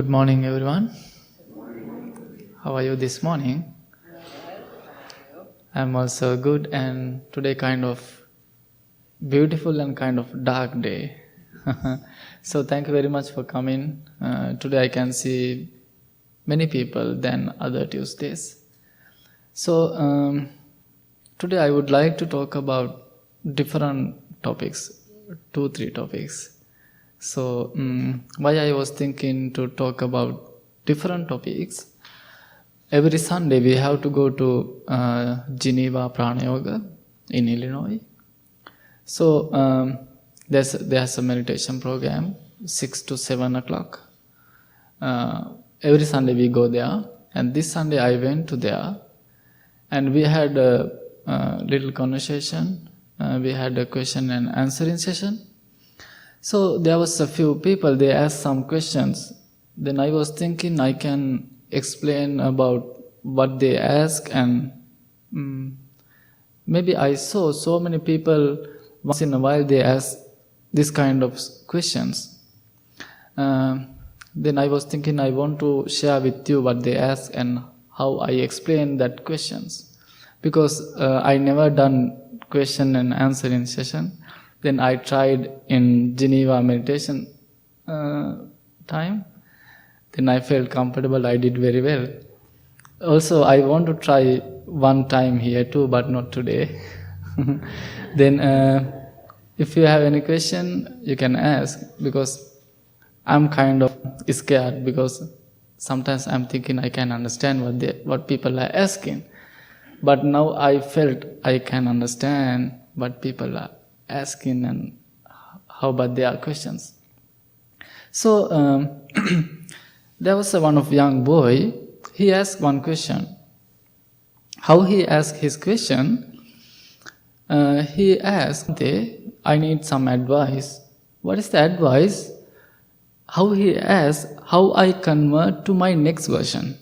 Good morning, everyone. How are you this morning? I'm also good, and today kind of beautiful and kind of dark day. So thank you very much for coming. Today I can see many people than other Tuesdays. So today I would like to talk about different topics, 2-3 topics. So why I was thinking to talk about different topics. Every Sunday we have to go to Geneva Prana Yoga in Illinois. So there's a meditation program 6 to 7 o'clock. Every Sunday we go there, and this Sunday I went to there, and we had a little conversation. We had a question and answering session. So there was a few people, they asked some questions. Then I was thinking I can explain about what they ask, and maybe I saw so many people once in a while they ask this kind of questions. Then I was thinking I want to share with you what they ask and how I explain that questions. Because I never done question and answering session. Then I tried in Geneva meditation time. Then I felt comfortable, I did very well. Also, I want to try one time here too, but not today. Then if you have any question, you can ask, because I'm kind of scared, because sometimes I'm thinking I can understand what people are asking. But now I felt I can understand what people are asking and how about their questions. So there was one of young boy. He asked one question. How he asked his question? He asked, "I need some advice." What is the advice? How he asked, how I convert to my next version.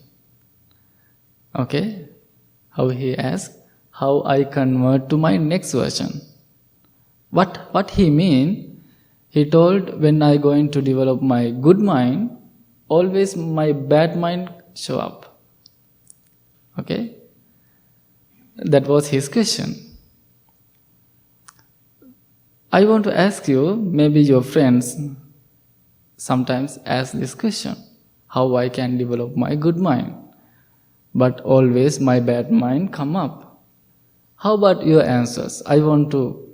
Okay? How he asked, how I convert to my next version. What he mean? He told, when I going to develop my good mind, always my bad mind show up. Okay? That was his question. I want to ask you, maybe your friends sometimes ask this question, how I can develop my good mind, but always my bad mind come up. How about your answers? I want to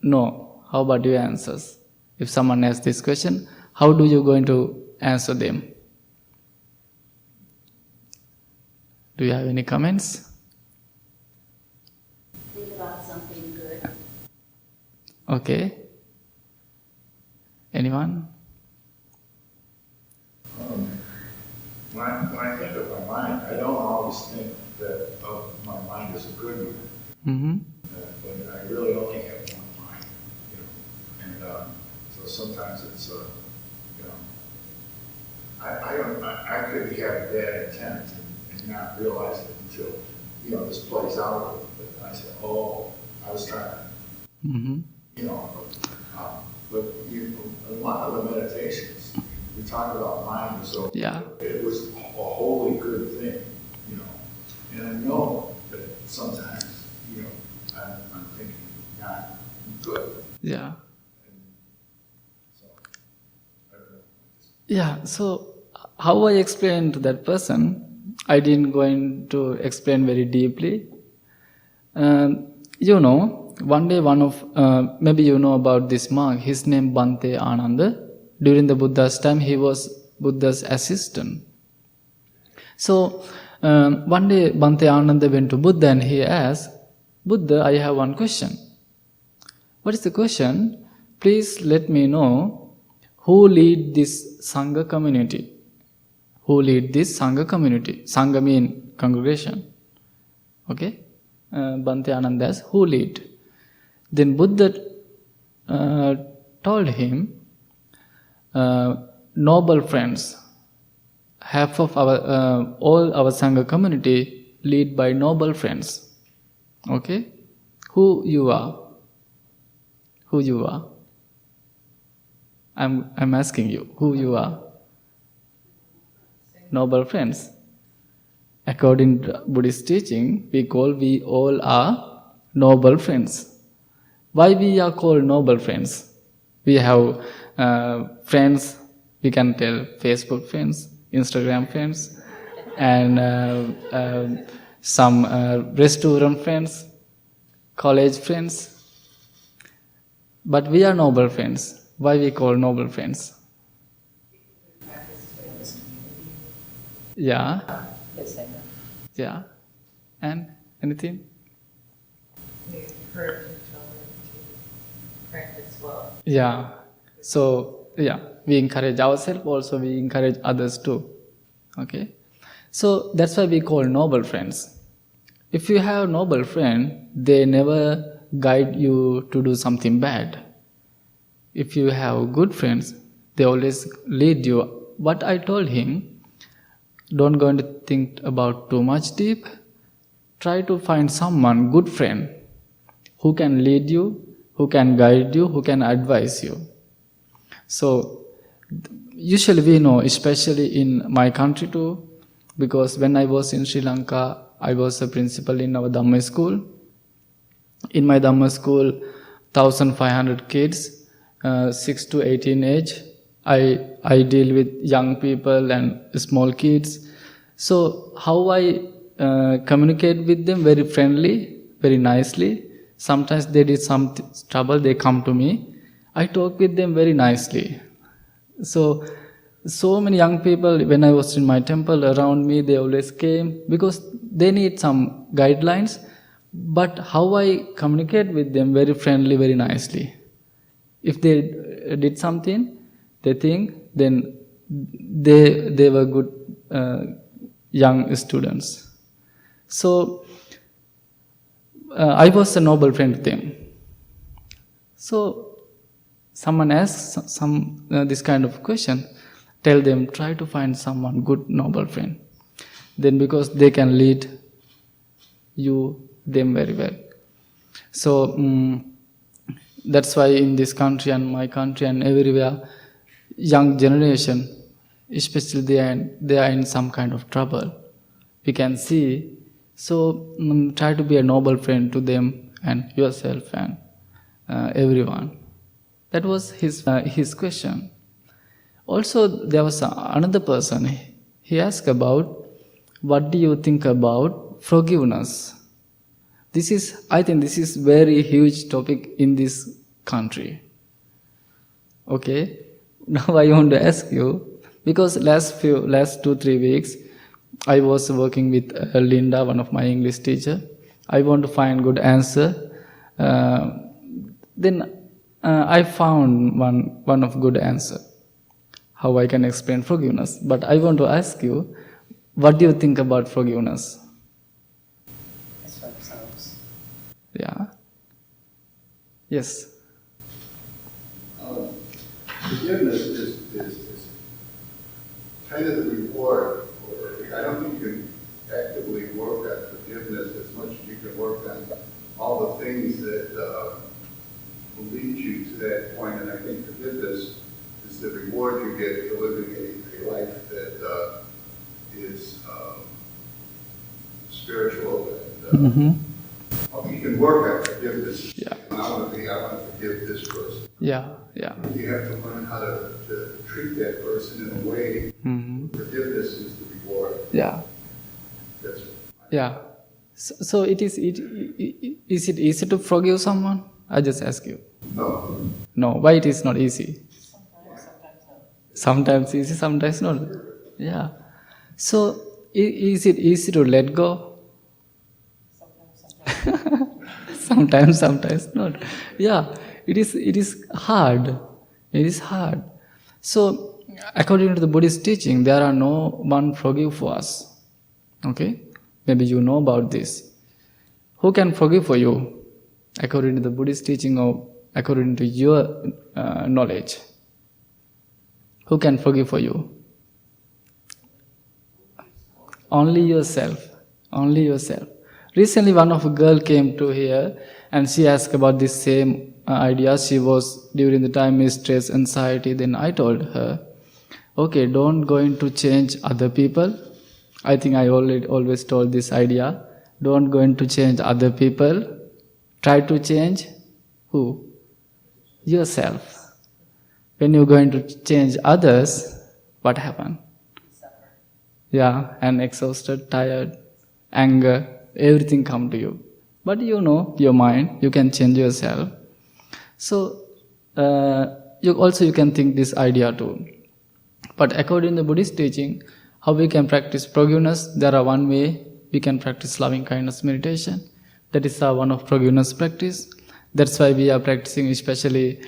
know, how about your answers? If someone asks this question, how do you going to answer them? Do you have any comments? Think about something good. Okay. Anyone? When I think of my mind, I don't always think that of my mind as a good mind. Mm-hmm. But I really only have one mind, and so sometimes it's, I could have bad intent and not realize it until, this plays out a little bit. And I say, oh, I was trying to, Mm-hmm. But a lot of the meditations, we talk about mind, so Yeah. it was a wholly good thing, and I know that sometimes, I'm thinking not good. Yeah. And so, I don't know. Yeah, so how I explained to that person, I didn't going to explain very deeply. One day maybe you know about this monk, his name Bhante Ananda. During the Buddha's time, he was Buddha's assistant. So one day Bhante Ananda went to Buddha and he asked, Buddha, I have one question. What is the question? Please let me know who lead this Sangha community. Who lead this Sangha community? Sangha mean congregation. Okay? Bhante Ananda asked, who lead? Then Buddha told him, noble friends, half of all our Sangha community lead by noble friends. Okay? Who you are? Who you are? I'm asking you, who you are? noble friends. According to Buddhist teaching, we all are noble friends. Why we are called noble friends? We have friends, we can tell Facebook friends, Instagram friends, and some restaurant friends, college friends. But we are noble friends. Why we call noble friends? Yeah. Yes, I know. Yeah. And anything? We encourage each other to practice well. Yeah. So, yeah, we encourage ourselves, also we encourage others too. Okay? So, that's why we call noble friends. If you have noble friend, they never guide you to do something bad. If you have good friends, they always lead you. What I told him, don't go and think about too much deep. Try to find someone, good friend, who can lead you, who can guide you, who can advise you. So, usually we know, especially in my country too, because when I was in Sri Lanka, I was a principal in our Dharma school. In my Dharma school, 1,500 kids, 6 to 18 age. I deal with young people and small kids. So how I communicate with them very friendly, very nicely. Sometimes they did some trouble, they come to me. I talk with them very nicely. So many young people, when I was in my temple around me, they always came because they need some guidelines. But how I communicate with them very friendly, very nicely. If they did something, they think, then they were good young students. So I was a noble friend to them. So someone asks this kind of question, tell them, try to find someone good, noble friend. Then because they can lead them very well. So that's why in this country and my country and everywhere, young generation, especially they are in some kind of trouble. We can see. So try to be a noble friend to them and yourself and everyone. That was his question. Also, there was another person. He asked about, what do you think about forgiveness? I think this is very huge topic in this country. Okay, now I want to ask you, because last 2-3 weeks, I was working with Linda, one of my English teacher. I want to find good answer. Then I found one of good answer. How I can explain forgiveness. But I want to ask you, what do you think about forgiveness? That's what sounds. Yeah. Yes. Forgiveness is kind of the reward. I don't think you can actively work on forgiveness as much as you can work on all the things that will lead you to that point. And I think forgiveness is the reward you get for living a life that is spiritual and you can work on forgiveness. Yeah. I want to forgive this person. Yeah. You have to learn how to treat that person in a way. Forgiveness is the reward. Yeah. That's Yeah. So is it easy to forgive someone? I just ask you. no. No. Why it is not easy? Sometimes easy, sometimes not. Yeah. So is it easy to let go? Sometimes not. Yeah. It is hard. It is hard. So according to the Buddhist teaching, there are no one forgive for us. Okay? Maybe you know about this. Who can forgive for you? According to the Buddhist teaching or according to your knowledge. Who can forgive for you? Only yourself. Only yourself. Recently one of a girl came to here and she asked about this same idea. She was during the time of stress, anxiety. Then I told her, okay, don't going to change other people. I think I always told this idea. Don't going to change other people. Try to change who? Yourself. When you're going to change others, what happen? Suffer. Yeah, and exhausted, tired, anger, everything come to you. But you know your mind, you can change yourself. So you can think this idea too. But according to Buddhist teaching, how we can practice forgiveness, there are one way we can practice loving kindness meditation. That is one of forgiveness practice. That's why we are practicing, especially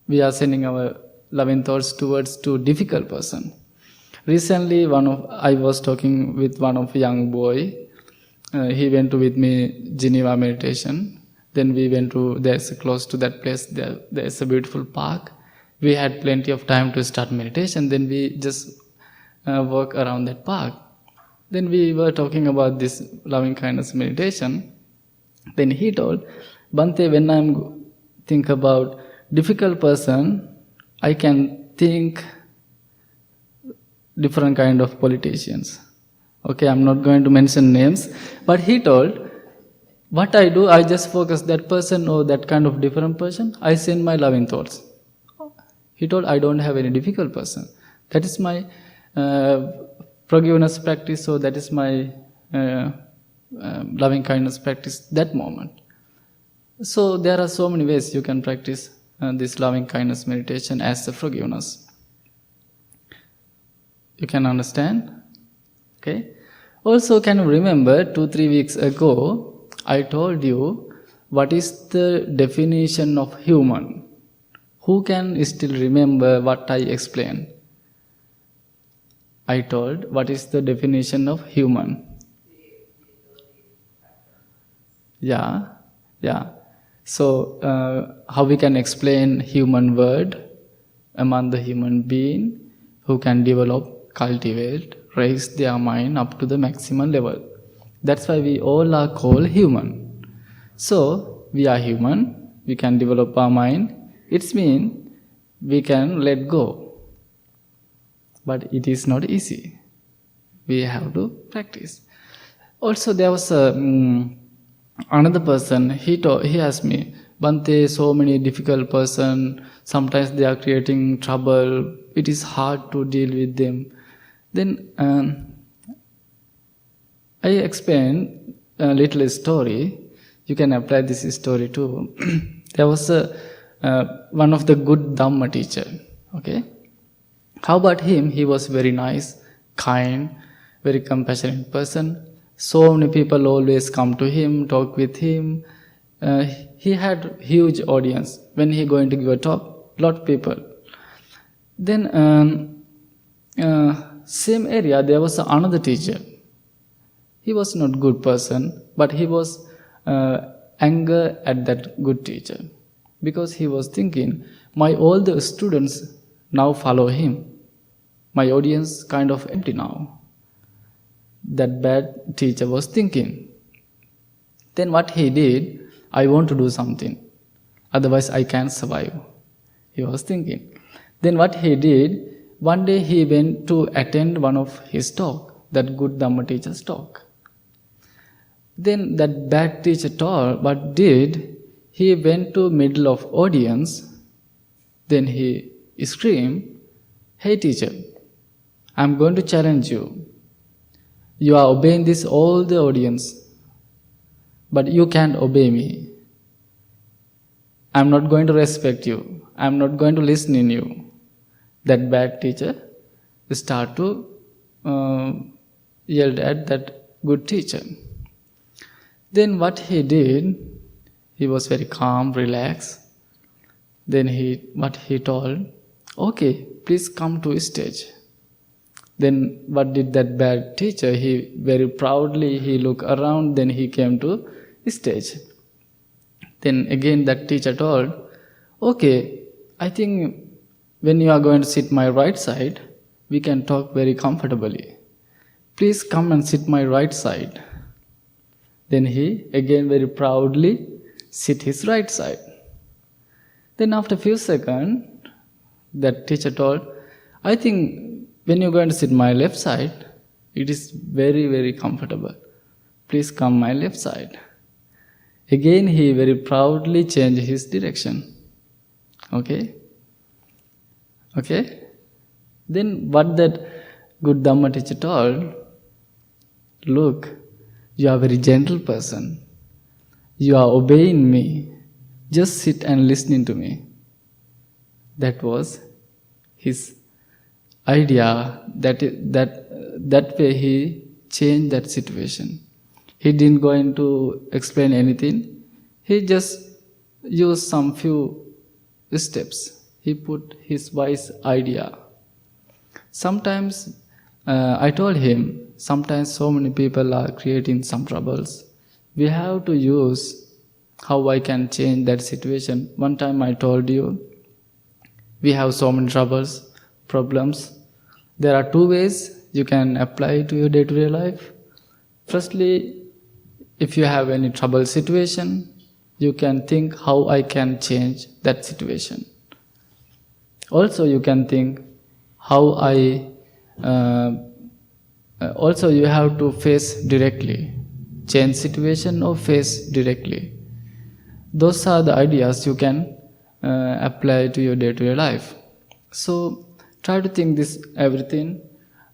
we are sending our loving thoughts towards to difficult person. Recently, I was talking with one of young boy. He went to with me Geneva meditation. Then we went to, there's close to that place, there's a beautiful park. We had plenty of time to start meditation. Then we just walk around that park. Then we were talking about this loving kindness meditation. Then he told, Bhante, when I'm think about difficult person, I can think different kind of politicians. Okay, I'm not going to mention names, but he told, what I do, I just focus that person or that kind of different person, I send my loving thoughts. He told, I don't have any difficult person. That is my forgiveness practice, so that is my loving kindness practice that moment. So there are so many ways you can practice this loving kindness meditation as a forgiveness. You can understand? Okay. Also, can you remember 2-3 weeks ago, I told you what is the definition of human? Who can still remember what I explained? I told what is the definition of human? Yeah. So, how we can explain human word among the human being who can develop, cultivate, raise their mind up to the maximum level. That's why we all are called human. So, we are human, we can develop our mind. It means we can let go. But it is not easy. We have to practice. Also, there was another person, he asked me, Bhante, so many difficult person, sometimes they are creating trouble, it is hard to deal with them. Then I explained a little story. You can apply this story too. There was one of the good dharma teacher. Okay, how about him? He was very nice, kind, very compassionate person. So many people always come to him, talk with him. He had huge audience. When he going to give a talk, lot of people. Then same area there was another teacher. He was not good person, but he was anger at that good teacher, because he was thinking, all the students now follow him. My audience kind of empty now. That bad teacher was thinking. Then what he did, I want to do something, otherwise I can't survive. He was thinking. Then what he did, one day he went to attend one of his talk, that good Dhamma teacher's talk. Then that bad teacher told, what did, he went to middle of audience, then he screamed, hey teacher, I'm going to challenge you. You are obeying this all the audience, but you can't obey me. I'm not going to respect you. I'm not going to listen in you. That bad teacher start to yelled at that good teacher. Then what he did, he was very calm, relaxed. Then what he told, okay, please come to stage. Then what did that bad teacher? He very proudly, he looked around, then he came to stage. Then again that teacher told, okay, I think when you are going to sit my right side, we can talk very comfortably. Please come and sit my right side. Then he again very proudly sit his right side. Then after a few seconds, that teacher told, I think when you're going to sit my left side, it is very, very comfortable. Please come my left side. Again, he very proudly changed his direction. Okay? Then what that good Dhamma teacher told, look, you are a very gentle person. You are obeying me. Just sit and listening to me. That was his idea. That way he changed that situation. He didn't go into explain anything. He just used some few steps. He put his wise idea. Sometimes I told him, sometimes so many people are creating some troubles. We have to use how I can change that situation. One time I told you, we have so many troubles, problems. There are two ways you can apply to your day-to-day life. Firstly, if you have any trouble situation, you can think how I can change that situation. Also, you can think how also you have to face directly. Change situation or face directly. Those are the ideas you can apply to your day-to-day life. So try to think this everything.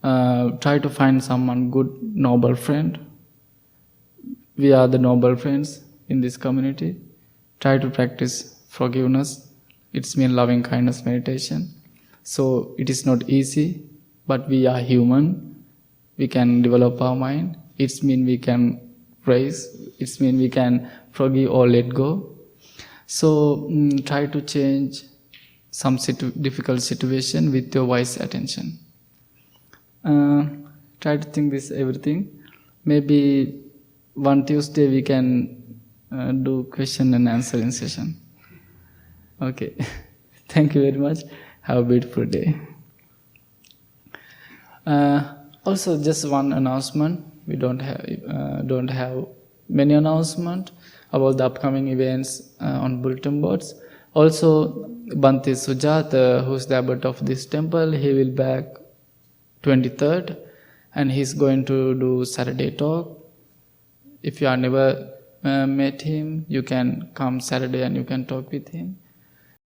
Try to find someone good, noble friend. We are the noble friends in this community. Try to practice forgiveness. It's mean loving kindness meditation. So it is not easy, but we are human. We can develop our mind. It's mean we can praise. It's mean we can forgive or let go. So try to change some difficult situation with your wise attention. Try to think this everything. Maybe one Tuesday we can do question and answering session. Okay. Thank you very much. Have a beautiful day. Also, just one announcement. We don't have many announcements about the upcoming events on bulletin boards. Also, Bhante Assaji, who's the abbot of this temple, he will back 23rd, and he's going to do Saturday talk. If you are never met him, you can come Saturday and you can talk with him.